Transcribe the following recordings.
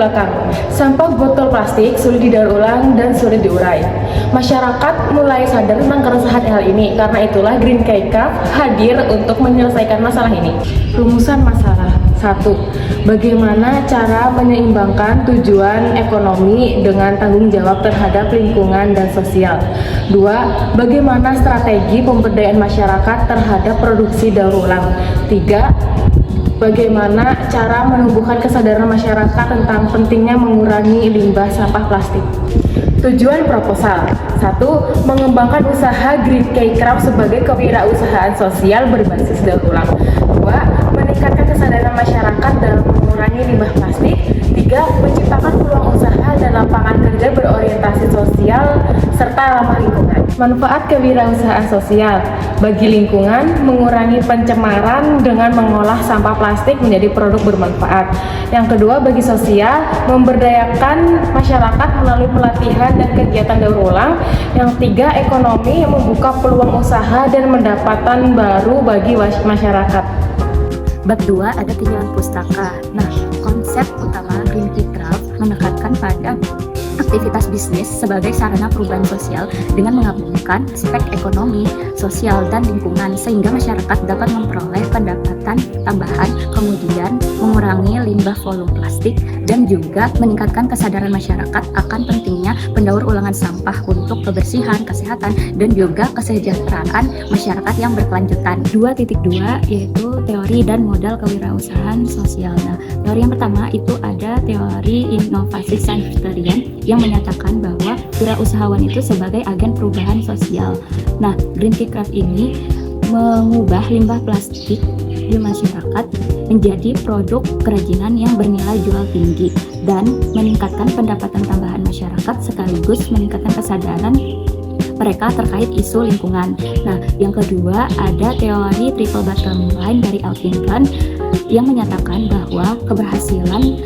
belakang. Sampah botol plastik sulit didaur ulang dan sulit diurai. Masyarakat mulai sadar tentang keresahan hal ini. Karena itulah Green Craft hadir untuk menyelesaikan masalah ini. Rumusan masalah. 1. Bagaimana cara menyeimbangkan tujuan ekonomi dengan tanggung jawab terhadap lingkungan dan sosial. 2. Bagaimana strategi pemberdayaan masyarakat terhadap produksi daur ulang. 3. Bagaimana cara menumbuhkan kesadaran masyarakat tentang pentingnya mengurangi limbah sampah plastik. Tujuan proposal. 1. Mengembangkan usaha Green Craft sebagai kewirausahaan sosial berbasis daur ulang. 2. Meningkatkan kesadaran masyarakat dalam mengurangi limbah plastik. 3. Menciptakan peluang usaha dan lapangan kerja berorientasi sosial serta ramah lingkungan. Manfaat kewirausahaan sosial bagi lingkungan: mengurangi pencemaran dengan mengolah sampah plastik menjadi produk bermanfaat. Yang kedua, bagi sosial, memberdayakan masyarakat melalui pelatihan dan kegiatan daur ulang. Yang tiga, ekonomi, membuka peluang usaha dan pendapatan baru bagi masyarakat. Bab 2 ada tinjauan pustaka. Nah, konsep utama Green Craft menekankan pada aktivitas bisnis sebagai sarana perubahan sosial dengan menggabungkan aspek ekonomi, sosial, dan lingkungan sehingga masyarakat dapat memperoleh pendapatan tambahan, kemudian mengurangi limbah volume plastik, dan juga meningkatkan kesadaran masyarakat akan pentingnya pendaur ulangan sampah untuk kebersihan, kesehatan, dan juga kesejahteraan masyarakat yang berkelanjutan. 2.2 yaitu teori dan modal kewirausahaan sosial. Nah, teori yang pertama itu ada teori inovasi Saint-Victorien yang menyatakan bahwa wirausahawan itu sebagai agen perubahan sosial. Nah, Green Craft ini mengubah limbah plastik di masyarakat menjadi produk kerajinan yang bernilai jual tinggi dan meningkatkan pendapatan tambahan masyarakat sekaligus meningkatkan kesadaran mereka terkait isu lingkungan. Nah, yang kedua ada teori triple bottom line dari Alvin Kahn yang menyatakan bahwa keberhasilan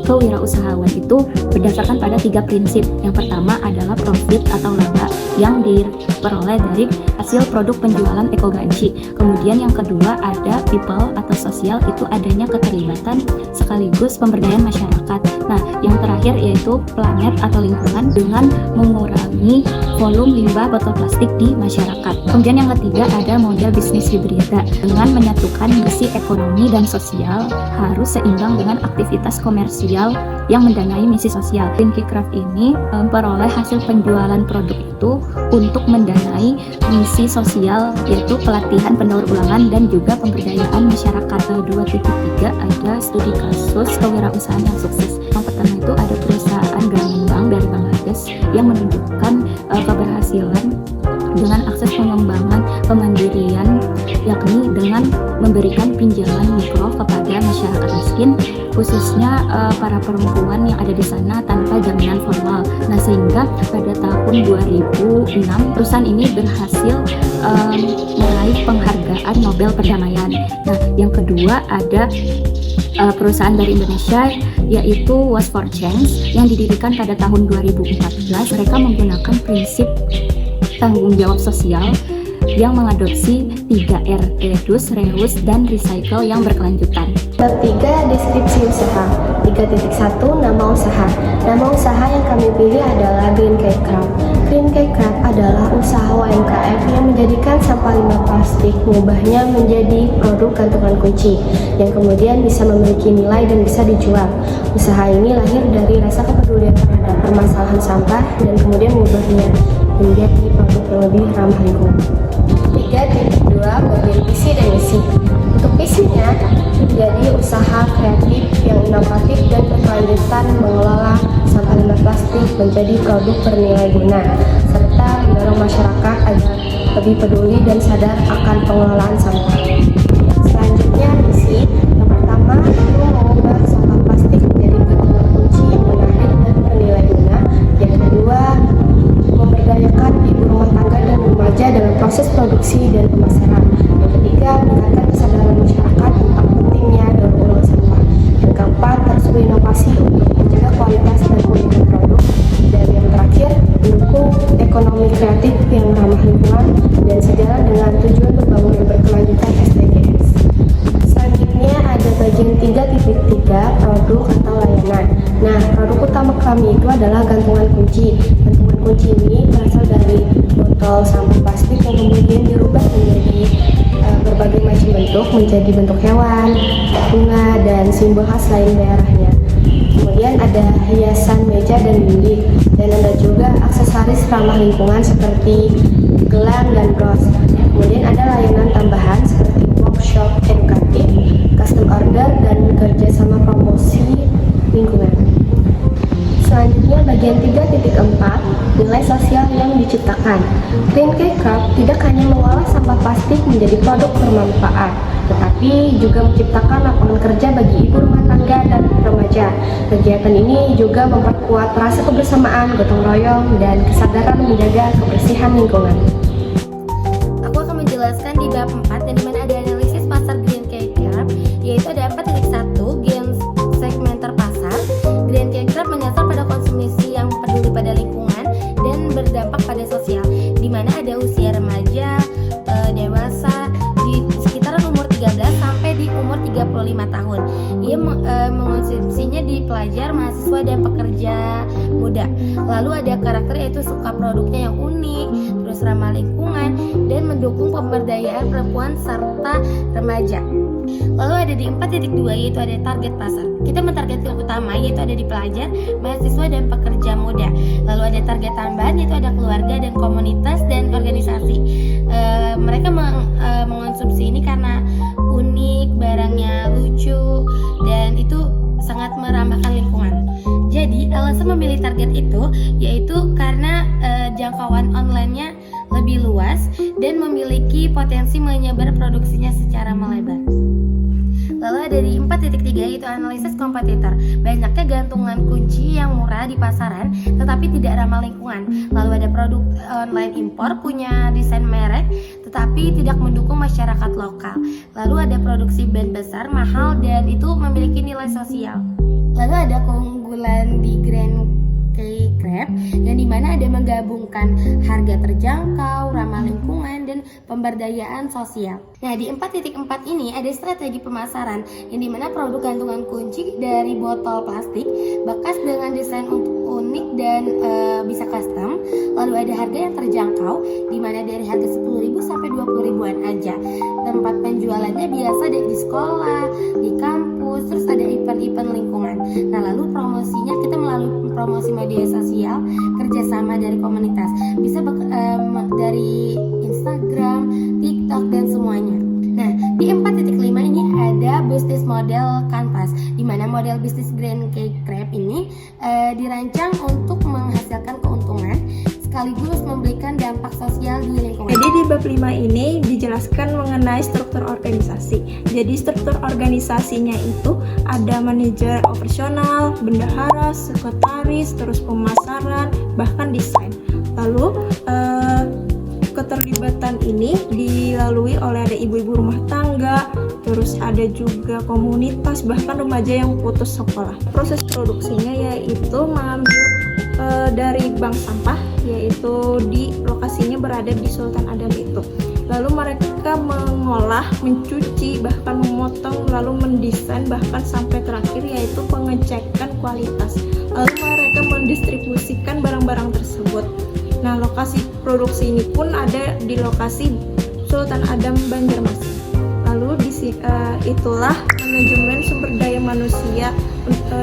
kewirausahaan itu berdasarkan pada 3 prinsip. Yang pertama adalah profit atau laba yang diperoleh dari hasil produk penjualan ekoganci. Kemudian yang kedua ada people atau sosial, itu adanya keterlibatan sekaligus pemberdayaan masyarakat. Nah, yang terakhir yaitu planet atau lingkungan dengan mengurangi volume limbah botol plastik di masyarakat. Kemudian yang ketiga ada model bisnis hibrida dengan menyatukan misi ekonomi dan sosial harus seimbang dengan aktivitas komersial yang mendanai misi sosial. Green Craft ini memperoleh hasil penjualan produk itu untuk mendanai misi sosial yaitu pelatihan pendaur ulangan dan juga pemberdayaan masyarakat. 2.3 ada studi kasus kewirausahaan yang sukses. Yang pertama itu ada perusahaan Grameen Bank dari Bangladesh yang menunjukkan keberhasilan dengan akses pengembangan kemandirian, yakni dengan memberikan pinjaman mikro kepada masyarakat miskin, khususnya para perempuan yang ada di sana tanpa jaminan formal. Nah, sehingga pada tahun 2006 perusahaan ini berhasil meraih penghargaan Nobel Perdamaian. Nah, yang kedua ada perusahaan dari Indonesia yaitu Was for Change yang didirikan pada tahun 2014. Mereka menggunakan prinsip tanggung jawab sosial yang mengadopsi 3R, reduce, reuse, dan recycle yang berkelanjutan. Bab 3, deskripsi usaha. 3.1, nama usaha. Nama usaha yang kami pilih adalah Green Craft. Green Craft adalah usaha UMKM yang menjadikan sampah limbah plastik, mengubahnya menjadi produk gantungan kunci yang kemudian bisa memiliki nilai dan bisa dijual. Usaha ini lahir dari rasa kepedulian terhadap permasalahan sampah dan kemudian mengubahnya menjadi produk yang lebih ramah lingkungan. 3.2, bagian visi dan misi. Untuk visinya, menjadi usaha kreatif yang inovatif dan berkelanjutan mengelola sampah limbah plastik menjadi produk bernilai guna, serta mendorong masyarakat agar lebih peduli dan sadar akan pengelolaan sampah. Selanjutnya, misi. Yang pertama, itu mengubah sampah plastik menjadi gantungan kunci yang menarik dan bernilai guna. Yang kedua, memberdayakan ibu rumah tangga dan remaja dalam proses produksi dan pemasaran. Yang ketiga, meningkatkan kesadaran masyarakat tentang pentingnya daur ulang sampah. Yang keempat, terus berinovasi untuk menjaga kualitas dan keunikan produk. Dan yang terakhir, mendukung ekonomi kreatif yang ramah lingkungan dan sejalan dengan tujuan pembangunan berkelanjutan SDGs. Selanjutnya ada bagian 3.3, produk atau layanan. Nah, produk utama kami itu adalah gantungan kunci. Gantungan kunci ini berasal dari botol sampah plastik yang kemudian dirubah menjadi berbagai macam bentuk, menjadi bentuk hewan, bunga, dan simbol khas lain daerahnya. Kemudian ada hiasan meja dan dinding, dan ada juga aksesoris ramah lingkungan seperti gelang dan bros. Kemudian ada layanan tambahan seperti workshop edukatif, custom order, dan kerjasama promosi lingkungan. Selanjutnya bagian 3.4, nilai sosial yang diciptakan. Green Cake Craft tidak hanya mengolah sampah plastik menjadi produk bermanfaat, tetapi juga menciptakan lapangan kerja bagi ibu rumah tangga dan remaja. Kegiatan ini juga memperkuat rasa kebersamaan, gotong royong, dan kesadaran menjaga kebersihan lingkungan. Aku akan menjelaskan di bab 4 dan dimana ada analisis pasar Green Cake Craft, yaitu ada 4.1 gen segmenter pasar. Green Cake Craft menyasar pada konsumsi yang peduli pada lingkungan dan berdampak pada sosial, di mana ada usia remaja, dewasa, di sekitaran umur 13 sampai di umur 35 tahun. Ia mengonsumsinya di pelajar, mahasiswa, dan pekerja muda. Lalu ada karakter yaitu suka produknya yang unik, terus ramah lingkungan, dan mendukung pemberdayaan perempuan serta remaja. Lalu ada di 4.2 yaitu ada target pasar. Kita mentargetkan utama yaitu ada di pelajar, mahasiswa, dan pekerja muda. Lalu ada target tambahan yaitu ada keluarga dan komunitas dan organisasi. Mereka mengonsumsi ini karena unik, barangnya lucu, dan itu sangat meramahkan lingkungan. Jadi alasan memilih target itu yaitu karena jangkauan online-nya lebih luas dan memiliki potensi menyebar produksinya secara melebar. Lalu ada di 4.3 yaitu analisis kompetitor. Banyaknya gantungan kunci yang murah di pasaran tetapi tidak ramah lingkungan. Lalu ada produk online impor punya desain merek tetapi tidak mendukung masyarakat lokal. Lalu ada produksi brand besar, mahal, dan itu memiliki nilai sosial. Lalu ada keunggulan di Green Cake Craft yang dimana ada menggabungkan harga terjangkau, ramah lingkungan, dan pemberdayaan sosial. Nah, di 4.4 ini ada strategi pemasaran yang dimana produk gantungan kunci dari botol plastik bekas dengan desain unik dan bisa custom. Lalu ada harga yang terjangkau dimana dari harga 10.000 sampai 20.000-an aja. Tempat penjualannya biasa di sekolah, di kampus, terus ada event-event lingkungan. Nah, lalu promosinya kita melalui promosi media sosial, kerjasama dari komunitas, bisa dari Instagram, TikTok, dan semuanya. Nah, di 4.5 ini ada bisnis model kanvas, di mana model bisnis Green Cake Craft ini dirancang untuk menghasilkan keuntungan sekaligus memberikan dampak sosial di lingkungan. Jadi di bab 5 ini dijelaskan mengenai struktur organisasi. Jadi struktur organisasinya itu ada manajer operasional, bendahara, sekretaris, terus pemasaran, bahkan desain. Lalu keterlibatan ini dilalui oleh ada ibu-ibu rumah tangga, terus ada juga komunitas, bahkan remaja yang putus sekolah. Proses produksinya yaitu mengambil dari bank sampah, yaitu di lokasinya berada di Sultan Adam itu. Lalu mereka mengolah, mencuci, bahkan memotong, lalu mendesain, bahkan sampai terakhir yaitu pengecekan kualitas. Lalu mereka mendistribusikan barang-barang tersebut. Nah, lokasi produksi ini pun ada di lokasi Sultan Adam Banjarmasin. Lalu itulah manajemen sumber daya manusia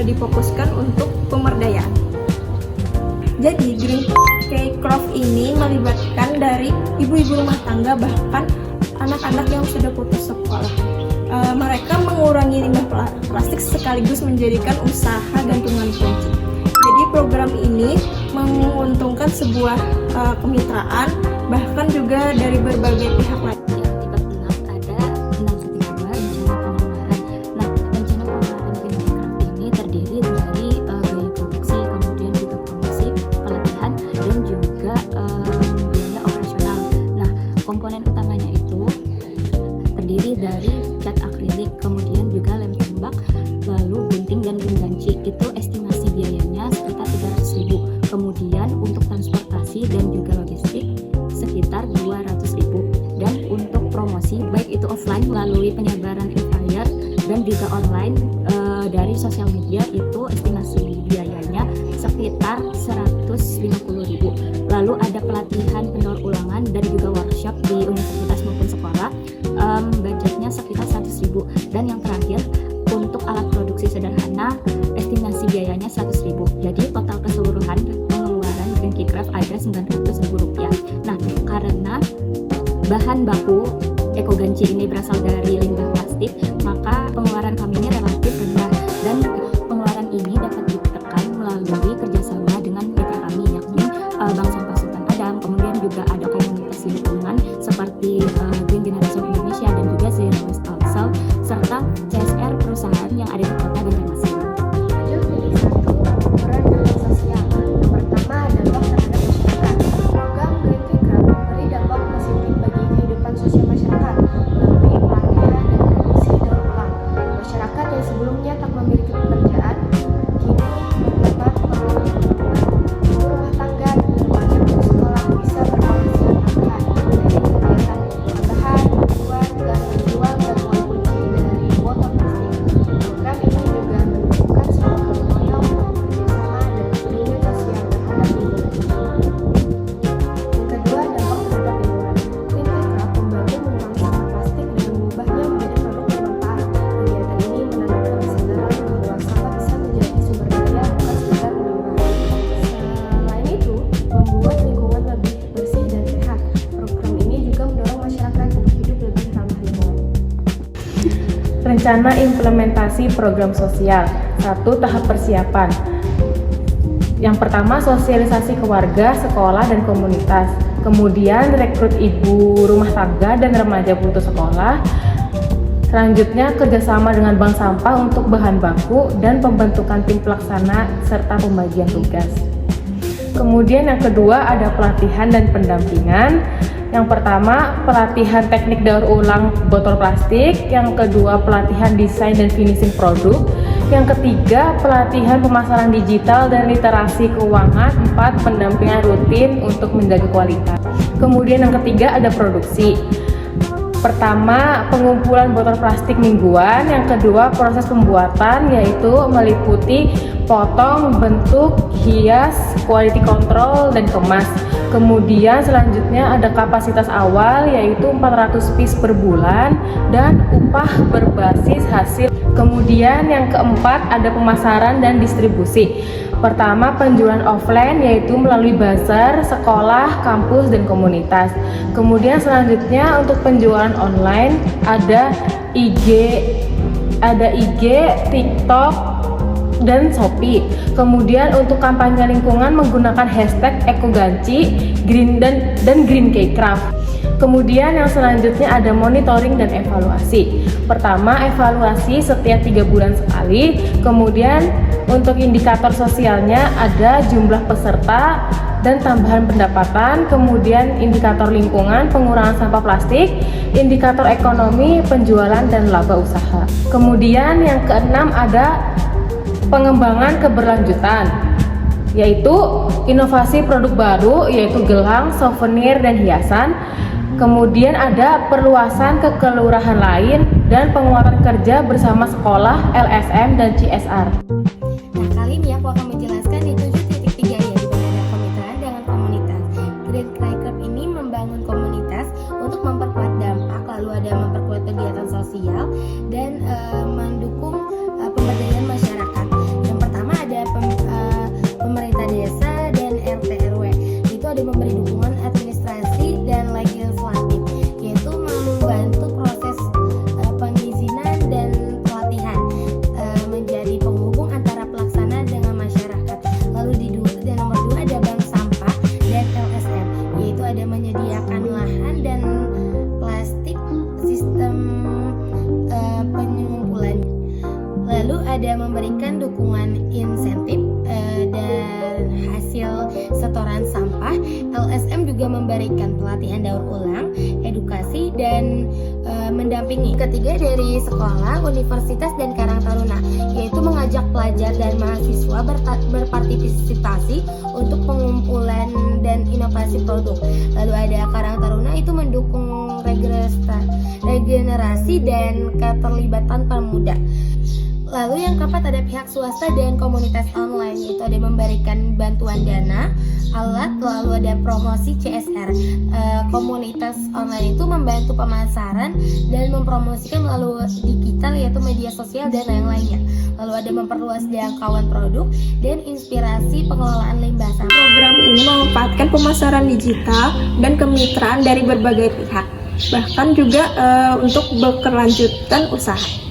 difokuskan untuk pemberdayaan. Jadi Green Cake Craft ini melibatkan dari ibu-ibu rumah tangga bahkan anak-anak yang sudah putus sekolah. Mereka mengurangi limbah plastik sekaligus menjadikan usaha gantungan kunci. Jadi program ini menguntungkan sebuah kemitraan bahkan juga dari berbagai pihak lain. Komponen utamanya itu terdiri dari cat akrilik, kemudian juga lem tembak, lalu gunting dan pengganci. Itu estimasi biayanya sekitar 300.000. Kemudian untuk transportasi dan juga logistik sekitar 200.000. Dan untuk promosi baik itu offline melalui penyebaran flyer dan juga online dari sosial media itu estimasi daur ulangan dan juga workshop di universitas maupun sekolah, budgetnya sekitar 100.000. Dan yang terakhir, untuk alat produksi sederhana, estimasi biayanya 100.000. Jadi total keseluruhan pengeluaran Green Keycraft ada 900.000 rupiah. Nah, karena bahan baku ekoganci ini berasal dari limbah plastik, maka pengeluaran kami ini relatif rendah, dan pengeluaran ini dapat ditekan melalui kerjasama dengan mitra kami, yakni Bank Sampah Sultan Adam. Kemudian juga ada komunitas lingkungan seperti Green Generation Indonesia dan juga Zero Waste Council, serta CSR perusahaan yang ada di kota Banjarmasin. Lanjut pilih satu, peran dalam sosial. Yang pertama, dampak terhadap masyarakat. Program Green Keycraft memberi dampak positif bagi kehidupan sosial masyarakat melalui pelatihan dan produksi daur ulang. Masyarakat yang sebelumnya tak memiliki pekerjaan kini mendapat ibu rumah tangga dan remaja putus sekolah bisa berpenghasilan tambahan dari kegiatan tambahan, membuat dan menjual bantuan kunci dari botol plastik. Program ini juga menunjukkan sebuah gotong royong, kerjasama, dan peduli sosial terhadap lingkungan. Yang kedua, dampak terhadap lingkungan. Green Keycraft membantu mengurangi sampah plastik dan mengubahnya menjadi produk bermanfaat. Kegiatan ini menanamkan kesadaran bahwa sampah bisa menjadi sumber daya, bukan sekedar limbah. Selain itu, membuat lingkungan lebih bersih dan sehat. Program ini juga mendorong masyarakat untuk hidup lebih ramah lingkungan. Rencana implementasi program sosial. 1. Tahap persiapan. Yang pertama, sosialisasi ke warga, sekolah, dan komunitas. Kemudian rekrut ibu rumah tangga dan remaja putus sekolah. Selanjutnya, kerjasama dengan bank sampah untuk bahan baku dan pembentukan tim pelaksana serta pembagian tugas. Kemudian yang kedua, ada pelatihan dan pendampingan. Yang pertama, pelatihan teknik daur ulang botol plastik. Yang kedua, pelatihan desain dan finishing produk. Yang ketiga, pelatihan pemasaran digital dan literasi keuangan. 4. Pendampingan rutin untuk menjaga kualitas. Kemudian yang ketiga, ada produksi. Pertama, pengumpulan botol plastik mingguan. Yang kedua, proses pembuatan, yaitu meliputi potong, bentuk, hias, quality control, dan kemas. Kemudian selanjutnya ada kapasitas awal, yaitu 400 piece per bulan, dan upah berbasis hasil. Kemudian yang keempat, ada pemasaran dan distribusi. Pertama, penjualan offline, yaitu melalui bazar, sekolah, kampus, dan komunitas. Kemudian selanjutnya untuk penjualan online ada IG, TikTok, dan Shopee. Kemudian untuk kampanye lingkungan menggunakan hashtag ekoganci, green dan Green Keycraft. Kemudian yang selanjutnya ada monitoring dan evaluasi. Pertama, evaluasi setiap 3 bulan sekali. Kemudian untuk indikator sosialnya ada jumlah peserta dan tambahan pendapatan. Kemudian indikator lingkungan, pengurangan sampah plastik, indikator ekonomi, penjualan, dan laba usaha. Kemudian yang keenam ada pengembangan keberlanjutan, yaitu inovasi produk baru, yaitu gelang, souvenir, dan hiasan. Kemudian ada perluasan ke kelurahan lain dan penguatan kerja bersama sekolah, LSM, dan CSR. Nah, kali ini aku akan menjelaskan di 7.3 ya, di mana ada kemitraan dengan komunitas. Green Keycraft ini membangun komunitas untuk memperkuat dampak, lalu ada memperkuat kegiatan sosial dan mendukung pemberdayaan masyarakat. Yang pertama ada pemerintah desa dan RT RW. Itu ada memberi dukungan administrasi dan legislatif, yaitu membantu proses pengizinan dan pelatihan, menjadi penghubung antara pelaksana dengan masyarakat. Lalu dan nomor 2 ada bank sampah dan LSM, yaitu ada menyediakan lahan dan plastik sistem pengumpulan. Lalu ada memberikan dukungan insentif dan hasil setoran sampah. LSM juga memberikan pelatihan daur ulang, edukasi, dan mendampingi. Ketiga dari sekolah, universitas, dan Karang Taruna, yaitu mengajak pelajar dan mahasiswa berpartisipasi untuk pengumpulan dan inovasi produk. Lalu ada Karang Taruna, itu mendukung regenerasi dan keterlibatan pemuda. Lalu yang keempat ada pihak swasta dan komunitas online, yaitu ada memberikan bantuan dana, alat, lalu ada promosi CSR. komunitas online itu membantu pemasaran dan mempromosikan melalui digital, yaitu media sosial dan yang lainnya. Lalu ada memperluas jangkauan produk dan inspirasi pengelolaan limbah sampah. Program ini memanfaatkan pemasaran digital dan kemitraan dari berbagai pihak, bahkan juga untuk berkelanjutan usaha.